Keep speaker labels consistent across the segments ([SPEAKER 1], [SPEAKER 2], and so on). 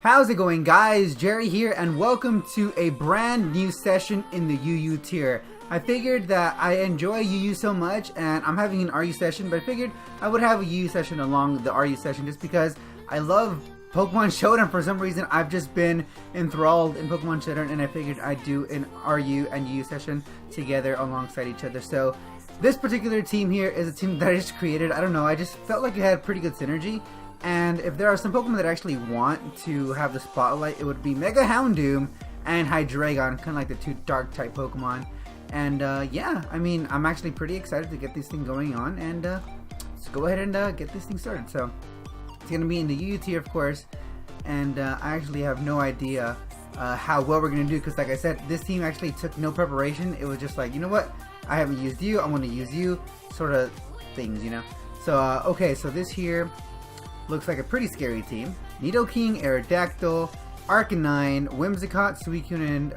[SPEAKER 1] How's it going, guys? Jerry here, and welcome to a brand new session in the UU tier. I figured that I enjoy UU so much, and I'm having an RU session, but I figured I would have a UU session along the RU session just because I love Pokemon Showdown. For some reason, I've just been enthralled in Pokemon Showdown, and I figured I'd do an RU and UU session together alongside each other. So this particular team here is a team that I just created. I don't know, I just felt like it had pretty good synergy. And if there are some Pokemon that actually want to have the spotlight, it would be Mega Houndoom and Hydreigon, kind of like the two dark type Pokemon. And yeah, I mean, I'm actually pretty excited to get this thing going on, and let's go ahead and get this thing started. So it's going to be in the UU tier, of course, and I actually have no idea how well we're going to do, because like I said, this team actually took no preparation. It was just like, you know what, I haven't used you, I want to use you, sort of things, you know. So okay, so this here looks like a pretty scary team. Nidoking, Aerodactyl, Arcanine, Whimsicott, Suicune, and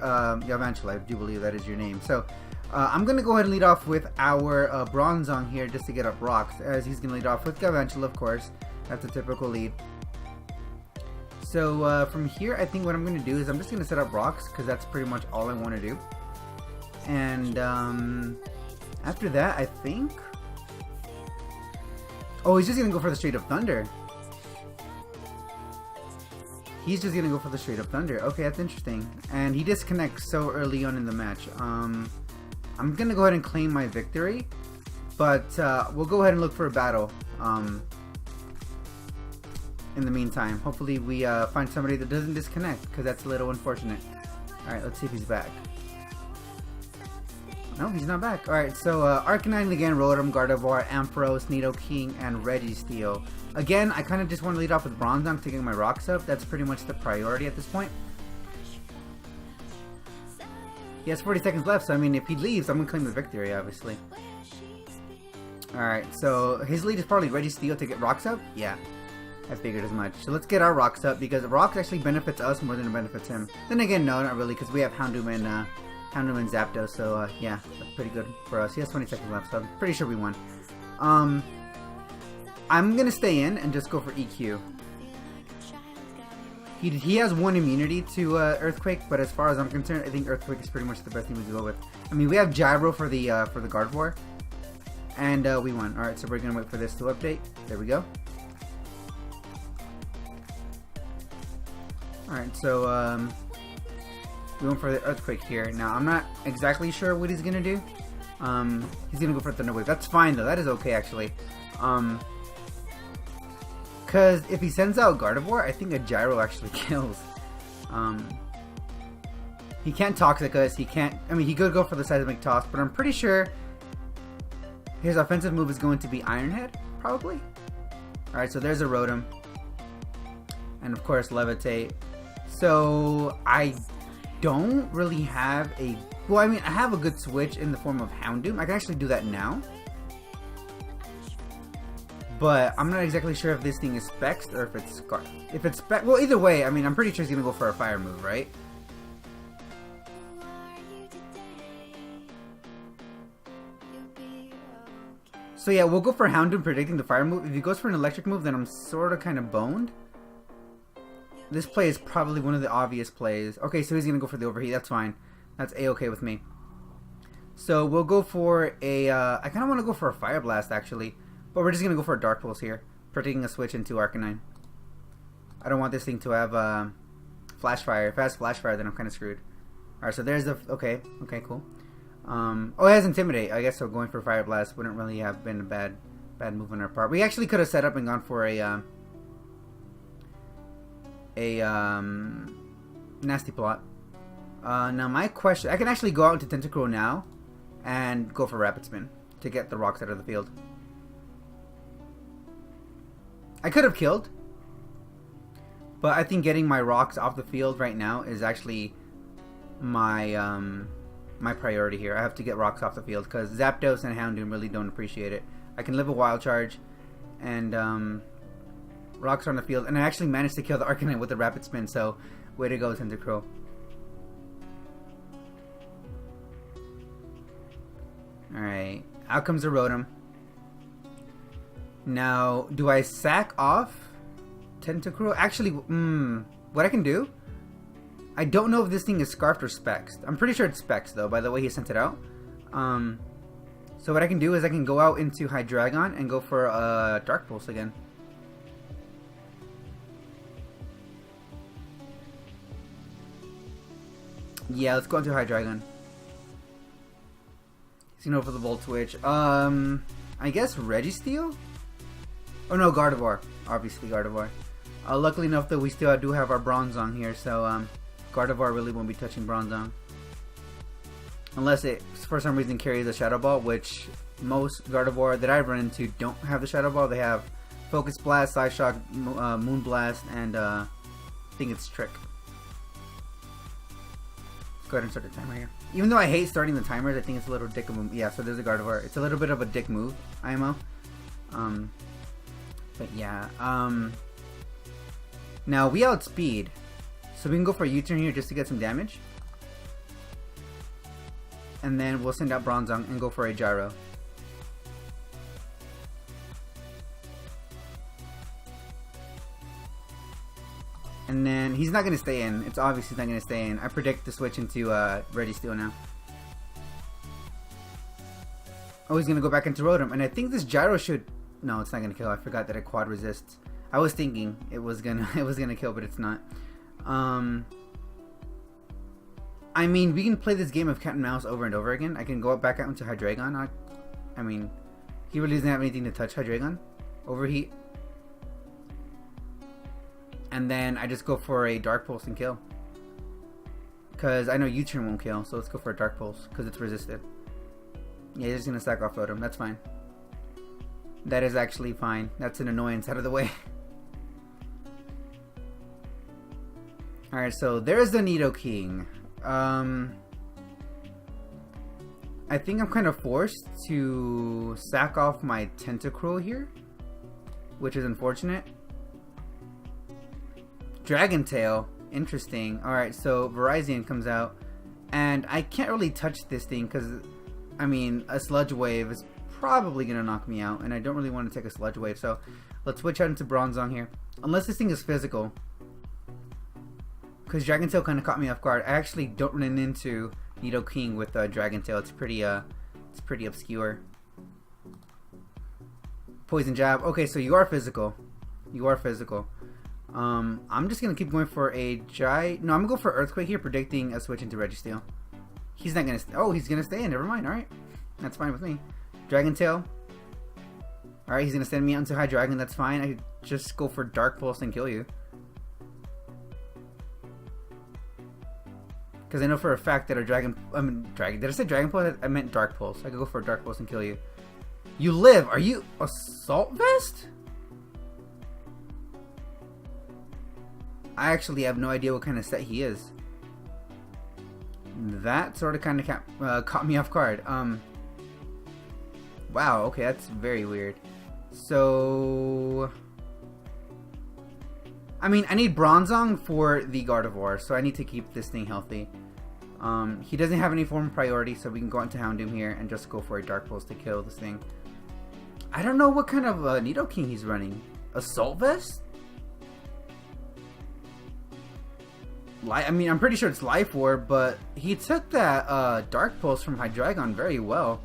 [SPEAKER 1] Galvantula, I do believe that is your name. So I'm going to go ahead and lead off with our Bronzong here just to get up rocks, as he's going to lead off with Galvantula, of course. That's a typical lead. So from here, I think what I'm going to do is I'm just going to set up rocks, because that's pretty much all I want to do. And after that, I think... Oh, he's just going to go for the straight up Thunder. He's just gonna go for the straight up Thunder. Okay, that's interesting. And he disconnects so early on in the match. I'm gonna go ahead and claim my victory, but we'll go ahead and look for a battle. In the meantime, hopefully we find somebody that doesn't disconnect, because that's a little unfortunate. All right, let's see if he's back. No, he's not back. All right, so Arcanine again, Rotom, Gardevoir, Ampharos, Nidoking, and Registeel. Again, I kind of just want to lead off with Bronzong to get my rocks up. That's pretty much the priority at this point. He has 40 seconds left, so I mean, if he leaves, I'm going to claim the victory, obviously. Alright, so his lead is probably Registeel to get rocks up? Yeah, I figured as much. So let's get our rocks up, because rocks actually benefits us more than it benefits him. Then again, no, not really, because we have Houndoom and Zapdos, so yeah, that's pretty good for us. He has 20 seconds left, so I'm pretty sure we won. I'm gonna stay in and just go for EQ. He has one immunity to Earthquake, but as far as I'm concerned, I think Earthquake is pretty much the best thing to go with. I mean, we have Gyro for the Gardevoir, and we won. All right, so we're gonna wait for this to update. There we go. All right, so we went for the Earthquake here. Now I'm not exactly sure what he's gonna do. He's gonna go for Thunder Wave. That's fine though. That is okay actually. Because if he sends out Gardevoir, I think a Gyro actually kills. He can't Toxic us. He can't... I mean, he could go for the Seismic Toss, but I'm pretty sure his offensive move is going to be Iron Head, probably. Alright, so there's a Rotom. And of course, Levitate. So, I don't really have a... Well, I mean, I have a good switch in the form of Houndoom. I can actually do that now. But I'm not exactly sure if this thing is Specs or if it's Scar. If it's Spec, well, either way, I mean, I'm pretty sure he's gonna go for a Fire move, right? So yeah, we'll go for Houndoom predicting the Fire move. If he goes for an Electric move, then I'm sort of kind of boned. This play is probably one of the obvious plays. Okay, so he's gonna go for the Overheat. That's fine. That's A-okay with me. So we'll go for a. I kind of want to go for a Fire Blast actually. But we're just going to go for a Dark Pulse here, predicting a switch into Arcanine. I don't want this thing to have Flash Fire. If it has Flash Fire, then I'm kind of screwed. Alright, so there's the... Okay, cool. Oh, it has Intimidate. I guess so going for Fire Blast wouldn't really have been a bad move on our part. We actually could have set up and gone for a Nasty Plot. Now my question... I can actually go out into Tentacruel now and go for Rapid Spin to get the rocks out of the field. I could have killed, but I think getting my rocks off the field right now is actually my my priority here. I have to get rocks off the field because Zapdos and Houndoom really don't appreciate it. I can live a Wild Charge, and rocks are on the field, and I actually managed to kill the Arcanine with a Rapid Spin. So, way to go, Tentacruel. All right, out comes a Rotom. Now, do I sack off Tentacruel? Actually, what I can do, I don't know if this thing is Scarfed or Specs. I'm pretty sure it's Specs though, by the way he sent it out. So what I can do is I can go out into Hydreigon and go for Dark Pulse again. Yeah, let's go into Hydreigon. He's gonna go for the Volt Switch. I guess Registeel? Oh no, Gardevoir. Obviously Gardevoir. Luckily enough that we still do have our Bronzong here, so Gardevoir really won't be touching Bronzong. Unless it, for some reason, carries a Shadow Ball, which most Gardevoir that I've run into don't have the Shadow Ball. They have Focus Blast, Psyshock, Moon Blast, and I think it's Trick. Let's go ahead and start the timer here. Even though I hate starting the timers, I think it's a little dick of a... Yeah, so there's a Gardevoir. It's a little bit of a dick move, IMO. But yeah, now we outspeed, so we can go for a U-turn here just to get some damage. And then we'll send out Bronzong and go for a Gyro. And then he's not going to stay in. It's obvious he's not going to stay in. I predict the switch into Registeel now. Oh, he's going to go back into Rotom. And I think this Gyro should... No, it's not going to kill. I forgot that it quad resists. I was thinking it was gonna kill, but it's not. I mean, we can play this game of cat and mouse over and over again. I can go back out into Hydreigon. I mean, he really doesn't have anything to touch Hydreigon. Overheat. And then I just go for a Dark Pulse and kill. Because I know U-turn won't kill, so let's go for a Dark Pulse, because it's resisted. Yeah, he's just going to stack off Rotom. That's fine. That is actually fine. That's an annoyance out of the way. Alright, so there's the Nidoking. I think I'm kind of forced to sack off my Tentacruel here, which is unfortunate. Dragon Tail, interesting. Alright, so Virizion comes out, and I can't really touch this thing because, I mean, a Sludge Wave is probably going to knock me out, and I don't really want to take a Sludge Wave, so let's switch out into Bronzong here. Unless this thing is physical. Because Dragon Tail kind of caught me off guard. I actually don't run into Nidoking with Dragon Tail. It's pretty obscure. Poison Jab. Okay, so you are physical. You are physical. I'm just going to keep going for a No, I'm going to go for Earthquake here, predicting a switch into Registeel. He's not going to... Oh, he's going to stay in. Never mind. Alright. That's fine with me. Dragon Tail. Alright, he's going to send me out into Hydreigon. That's fine. I just go for Dark Pulse and kill you. Because I know for a fact that a Did I say Dragon Pulse? I meant Dark Pulse. I could go for a Dark Pulse and kill you. You live! Are you Assault Vest? I actually have no idea what kind of set he is. That sort of kind of caught me off guard. Wow, okay, that's very weird. So... I mean, I need Bronzong for the Gardevoir, so I need to keep this thing healthy. He doesn't have any form of priority, so we can go into Houndoom here and just go for a Dark Pulse to kill this thing. I don't know what kind of Nidoking he's running. Assault Vest? I mean, I'm pretty sure it's Life Orb, but he took that Dark Pulse from Hydreigon very well.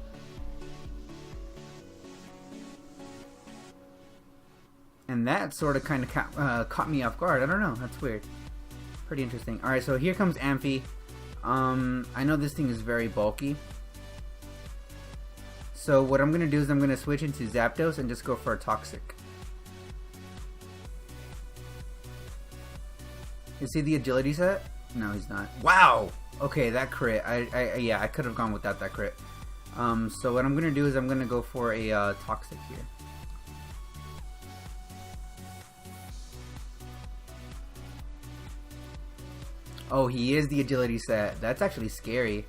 [SPEAKER 1] And that sort of kind of caught me off guard. I don't know. That's weird. Pretty interesting. Alright, so here comes Amphi. I know this thing is very bulky. So what I'm going to do is I'm going to switch into Zapdos and just go for a Toxic. Is he the agility set? No, he's not. Wow! Okay, that crit. Yeah, I could have gone without that crit. So what I'm going to do is I'm going to go for a Toxic here. Oh, he is the agility set. That's actually scary.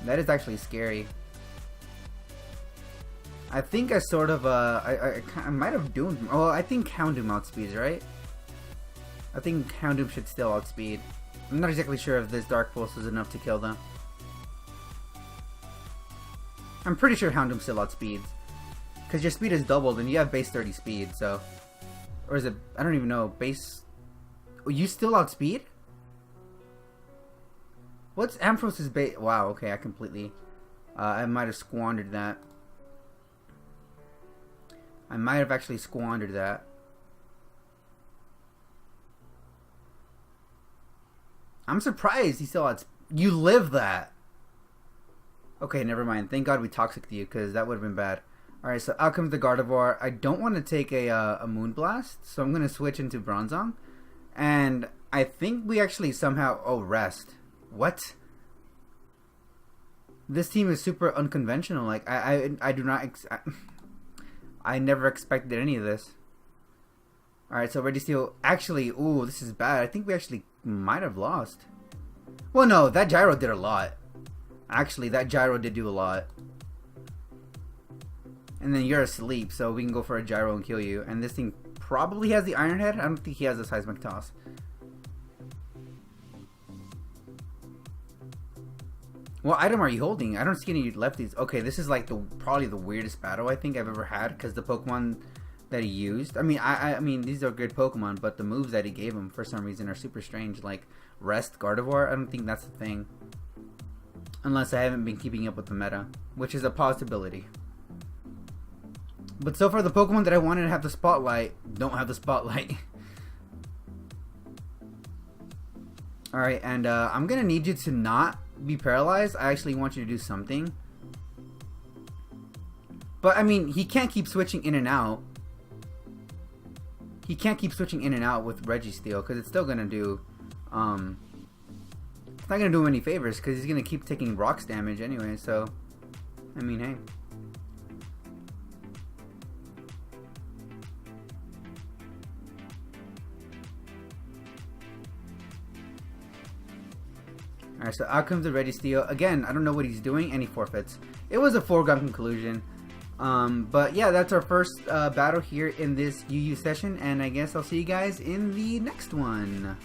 [SPEAKER 1] That is actually scary. I think I sort of, I might have doomed... Oh, I think Houndoom outspeeds, right? I think Houndoom should still outspeed. I'm not exactly sure if this Dark Pulse is enough to kill them. I'm pretty sure Houndoom still outspeeds. Because your speed is doubled and you have base 30 speed, so... Or is it... I don't even know. Base You still outspeed? What's Amphrose's base? Wow, okay, I completely... I might have squandered that. I might have actually squandered that. I'm surprised he still outspeed. You live that! Okay, never mind. Thank God we toxic you, because that would have been bad. Alright, so out comes the Gardevoir. I don't want to take a Moonblast, so I'm going to switch into Bronzong. And I think we actually somehow... Oh, rest. What? This team is super unconventional. Like, I do not... I never expected any of this. Alright, so Registeel... Actually, ooh, this is bad. I think we actually might have lost. Well, no, that Gyro did a lot. Actually, that Gyro did do a lot. And then you're asleep, so we can go for a Gyro and kill you. And this thing probably has the Iron Head. I don't think he has a Seismic Toss. What item are you holding? I don't see any lefties. Okay, this is like probably the weirdest battle I think I've ever had, because the Pokemon that he used. I mean, I mean, these are good Pokemon, but the moves that he gave him for some reason are super strange. Like Rest Gardevoir, I don't think that's the thing. Unless I haven't been keeping up with the meta, which is a possibility. But so far, the Pokemon that I wanted to have the spotlight don't have the spotlight. Alright, and I'm going to need you to not be paralyzed. I actually want you to do something. But, I mean, he can't keep switching in and out. He can't keep switching in and out with Registeel, because it's still going to do... it's not going to do him any favors, because he's going to keep taking rocks damage anyway, so... I mean, hey. Alright, so out comes the Registeel. Again, I don't know what he's doing, and he forfeits. It was a foregone conclusion. But yeah, that's our first battle here in this UU session, and I guess I'll see you guys in the next one.